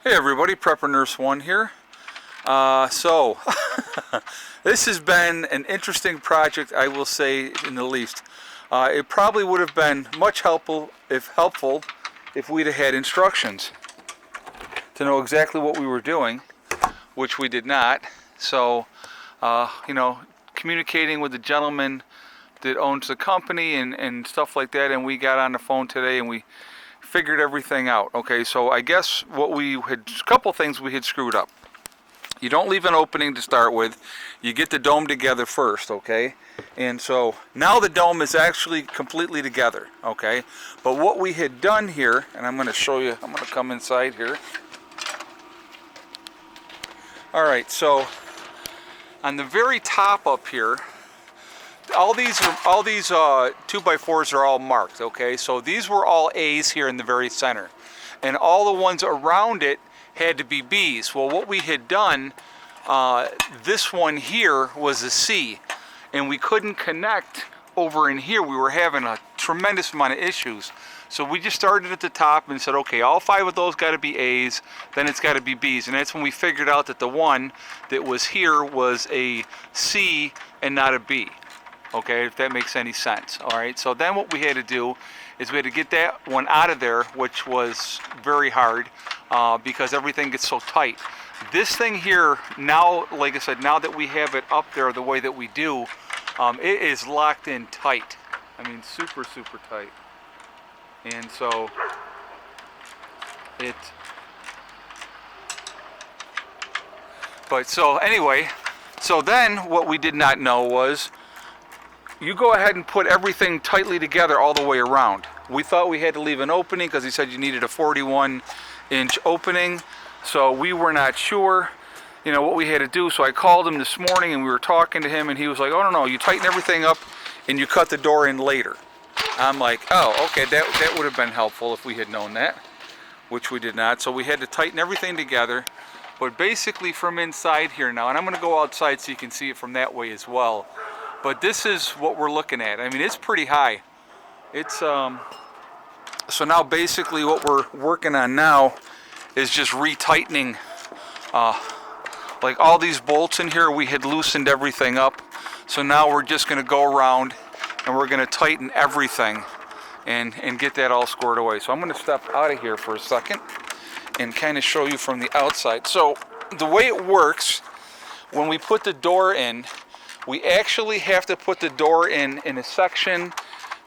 Hey everybody, Prepper Nurse 1 here. This has been an interesting project, I will say, in the least. It probably would have been much helpful if we'd have had instructions to know exactly what we were doing, which we did not. So, communicating with the gentleman that owns the company and stuff like that, and we got on the phone today and we figured everything out. Okay, so I guess a couple things we had screwed up. You don't leave an opening to start with. You get the dome together first, okay? And so now the dome is actually completely together, okay? But what we had done here, and I'm going to show you, I'm going to come inside here. All right, so on the very top up here, all these 2x4s are all marked, okay? So these were all A's here in the very center. And all the ones around it had to be B's. Well, what we had done, this one here was a C. And we couldn't connect over in here. We were having a tremendous amount of issues. So we just started at the top and said, okay, all 5 of those got to be A's, then it's got to be B's. And that's when we figured out that the one that was here was a C and not a B. Okay, if that makes any sense. All right, so then what we had to do is we had to get that one out of there, which was very hard because everything gets so tight. This thing here, now, like I said, now that we have it up there the way that we do, it is locked in tight. I mean, super, super tight. And so so then what we did not know was, you go ahead and put everything tightly together all the way around. We thought we had to leave an opening because he said you needed a 41-inch opening. So we were not sure, what we had to do. So I called him this morning and we were talking to him and he was like, oh, no, you tighten everything up and you cut the door in later. I'm like, oh, okay, that would have been helpful if we had known that, which we did not. So we had to tighten everything together. But basically from inside here now, and I'm going to go outside so you can see it from that way as well. But this is what we're looking at. I mean, it's pretty high. It's so now basically what we're working on now is just retightening. Like all these bolts in here, we had loosened everything up. So now we're just going to go around and we're going to tighten everything and get that all squared away. So I'm going to step out of here for a second and kind of show you from the outside. So the way it works, when we put the door in, we actually have to put the door in a section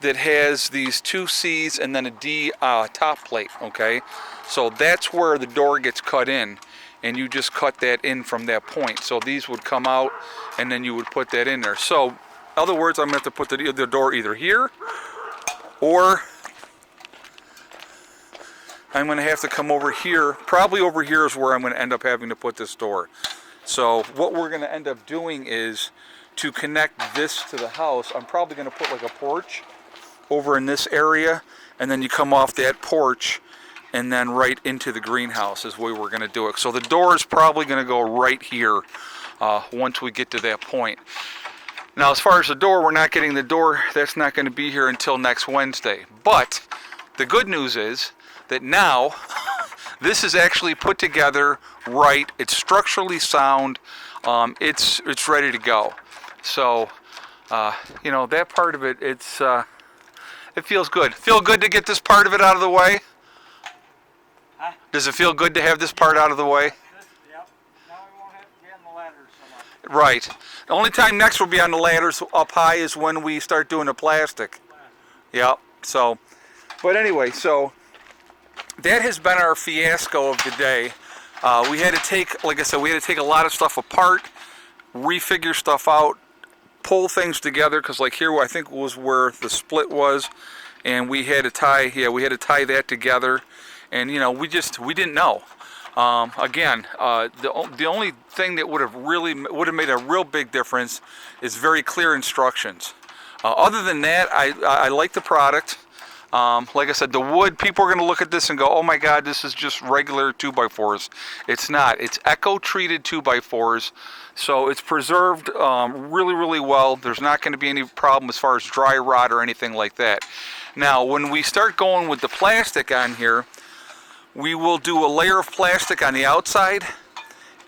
that has these 2 C's and then a D top plate, okay? So that's where the door gets cut in, and you just cut that in from that point. So these would come out, and then you would put that in there. So, in other words, I'm going to have to put the door either here, or I'm going to have to come over here. Probably over here is where I'm going to end up having to put this door. So what we're going to end up doing is, to connect this to the house, I'm probably going to put like a porch over in this area, and then you come off that porch and then right into the greenhouse is the way we're going to do it. So the door is probably going to go right here once we get to that point. Now as far as the door, we're not getting the door. That's not going to be here until next Wednesday. But the good news is that now this is actually put together right. It's structurally sound. It's ready to go. So, that part of it, it feels good. Feel good to get this part of it out of the way? Huh? Does it feel good to have this part out of the way? Yep. Now we won't have to be on the ladders so much. Right. The only time next we'll be on the ladders up high is when we start doing the plastic. Yep. So, but anyway, so that has been our fiasco of the day. We had to take, like I said, we had to take a lot of stuff apart, refigure stuff out, pull things together, because like here I think was where the split was, and we had to tie that together, and we didn't know. Again, the only thing that would have made a real big difference is very clear instructions. Other than that, I like the product. Like I said, the wood, people are going to look at this and go, oh my God, this is just regular 2x4s. It's not. It's eco-treated 2x4s. So it's preserved really, really well. There's not going to be any problem as far as dry rot or anything like that. Now, when we start going with the plastic on here, we will do a layer of plastic on the outside,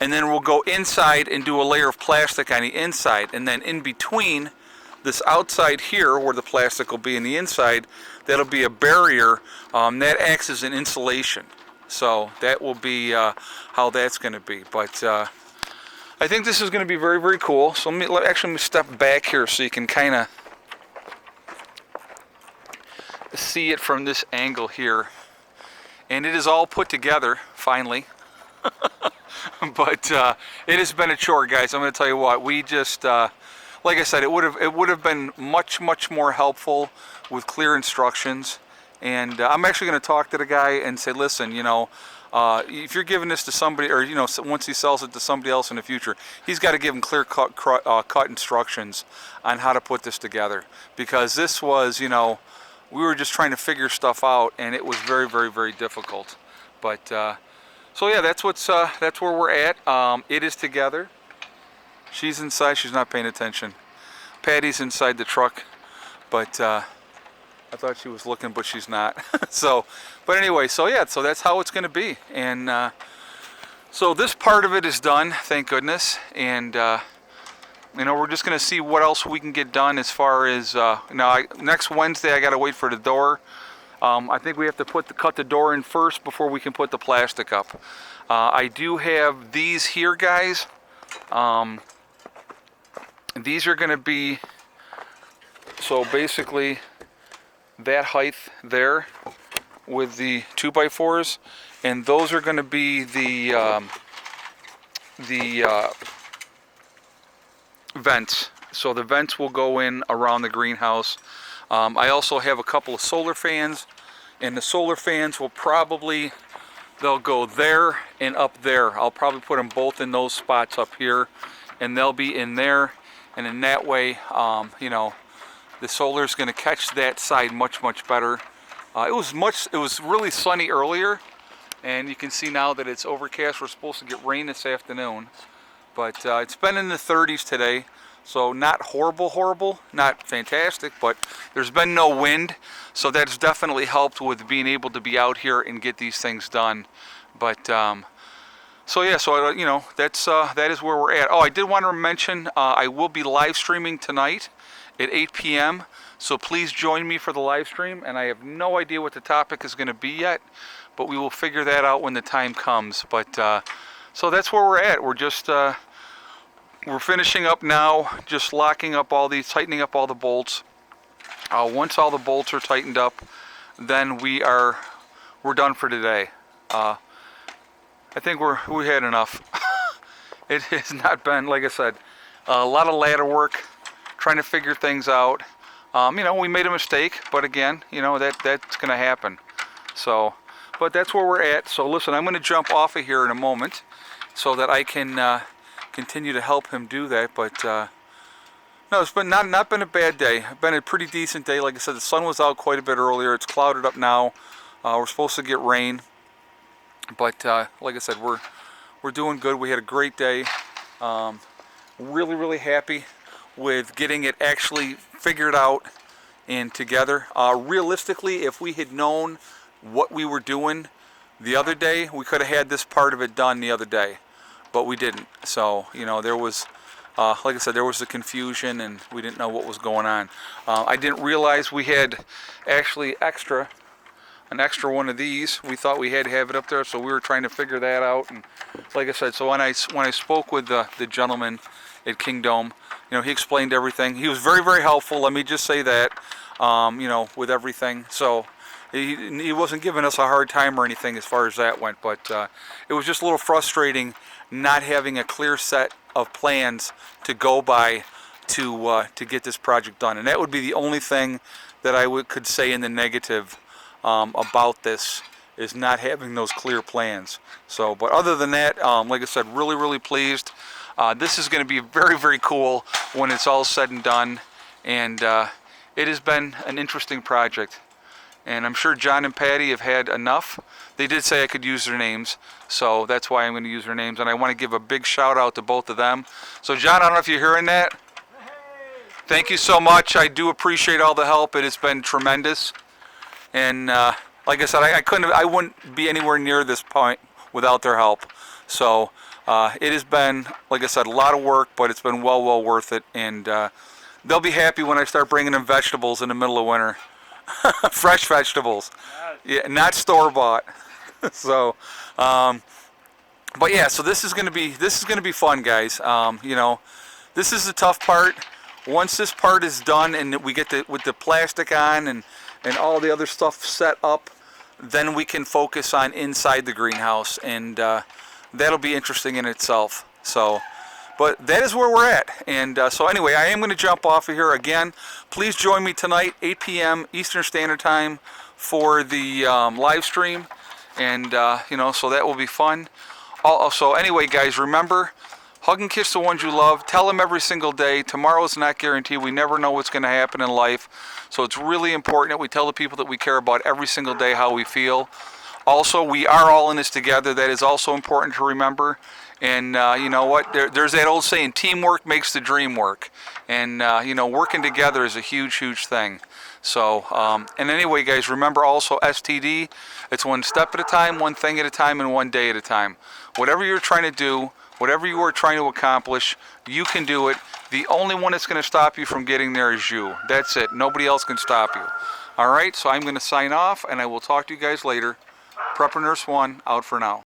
and then we'll go inside and do a layer of plastic on the inside, and then in between this outside here where the plastic will be in the inside, that'll be a barrier that acts as an insulation. So that will be how that's going to be. But I think this is going to be very, very cool. So let me step back here so you can kind of see it from this angle here. And it is all put together finally. But it has been a chore, guys. I'm going to tell you what. We just like I said, it would have been much more helpful with clear instructions. And I'm actually going to talk to the guy and say, listen, you know, if you're giving this to somebody, or you know, once he sells it to somebody else in the future, he's got to give him clear cut instructions on how to put this together, because this was, you know, we were just trying to figure stuff out, and it was very difficult. But so yeah, that's where we're at. It is together. She's inside. She's not paying attention. Patty's inside the truck, but I thought she was looking, but she's not. So, but anyway, so yeah, so that's how it's going to be. And so this part of it is done, thank goodness. And you know, we're just going to see what else we can get done as far as next Wednesday. I got to wait for the door. I think we have to cut the door in first before we can put the plastic up. I do have these here, guys. These are going to be, so basically that height there with the 2x4s, and those are going to be the vents. So the vents will go in around the greenhouse. I also have a couple of solar fans, and the solar fans will probably, they'll go there and up there. I'll probably put them both in those spots up here, and they'll be in there. And in that way, you know, the solar is going to catch that side much better. It was really sunny earlier, and you can see now that it's overcast. We're supposed to get rain this afternoon, but it's been in the 30s today, so not horrible, not fantastic, but there's been no wind, so that's definitely helped with being able to be out here and get these things done. But so yeah, so you know, that is where we're at. Oh, I did want to mention I will be live streaming tonight at 8 p.m. So please join me for the live stream. And I have no idea what the topic is going to be yet, but we will figure that out when the time comes. But so that's where we're at. We're just we're finishing up now, just locking up all these, tightening up all the bolts. Once all the bolts are tightened up, then we're done for today. I think we had enough. It has not been, like I said, a lot of ladder work, trying to figure things out. You know, we made a mistake, but again, you know, that's going to happen. So, but that's where we're at. So listen, I'm going to jump off of here in a moment so that I can continue to help him do that. But no, it's been not been a bad day. It's been a pretty decent day. Like I said, the sun was out quite a bit earlier. It's clouded up now. We're supposed to get rain. But like I said, we're doing good. We had a great day. Really happy with getting it actually figured out and together. Realistically, if we had known what we were doing the other day, we could have had this part of it done the other day, but we didn't. So you know, there was like I said, there was the confusion, and we didn't know what was going on. I didn't realize we had actually an extra one of these. We thought we had to have it up there, so we were trying to figure that out. And like I said, so when I spoke with the gentleman at Kingdome, you know, he explained everything. He was very helpful. Let me just say that, you know, with everything. So he wasn't giving us a hard time or anything as far as that went, but it was just a little frustrating not having a clear set of plans to go by to get this project done. And that would be the only thing that I could say in the negative about this, is not having those clear plans. So, but other than that, like I said, really pleased. This is going to be very cool when it's all said and done, and it has been an interesting project. And I'm sure John and Patty have had enough. They did say I could use their names, so that's why I'm going to use their names. And I want to give a big shout out to both of them. So John, I don't know if you're hearing that. Thank you so much. I do appreciate all the help. It has been tremendous. And like I said, I wouldn't be anywhere near this point without their help. So it has been, like I said, a lot of work, but it's been well worth it. And they'll be happy when I start bringing them vegetables in the middle of winter, fresh vegetables, yeah, not store bought. So, but yeah, so this is gonna be fun, guys. You know, this is the tough part. Once this part is done and we get with the plastic on and all the other stuff set up, then we can focus on inside the greenhouse, and that'll be interesting in itself. So, but that is where we're at. And so anyway, I am going to jump off of here again. Please join me tonight, 8 p.m. Eastern Standard Time, for the live stream, and you know, so that will be fun. Also, anyway, guys, remember, hug and kiss the ones you love. Tell them every single day. Tomorrow's not guaranteed. We never know what's going to happen in life. So it's really important that we tell the people that we care about every single day how we feel. Also, we are all in this together. That is also important to remember. And you know what? There's that old saying, teamwork makes the dream work. And you know, working together is a huge thing. So, and anyway, guys, remember also STD. It's one step at a time, one thing at a time, and one day at a time. Whatever you're trying to do, whatever you are trying to accomplish, you can do it. The only one that's going to stop you from getting there is you. That's it. Nobody else can stop you. All right, so I'm going to sign off, and I will talk to you guys later. Prepper Nurse 1, out for now.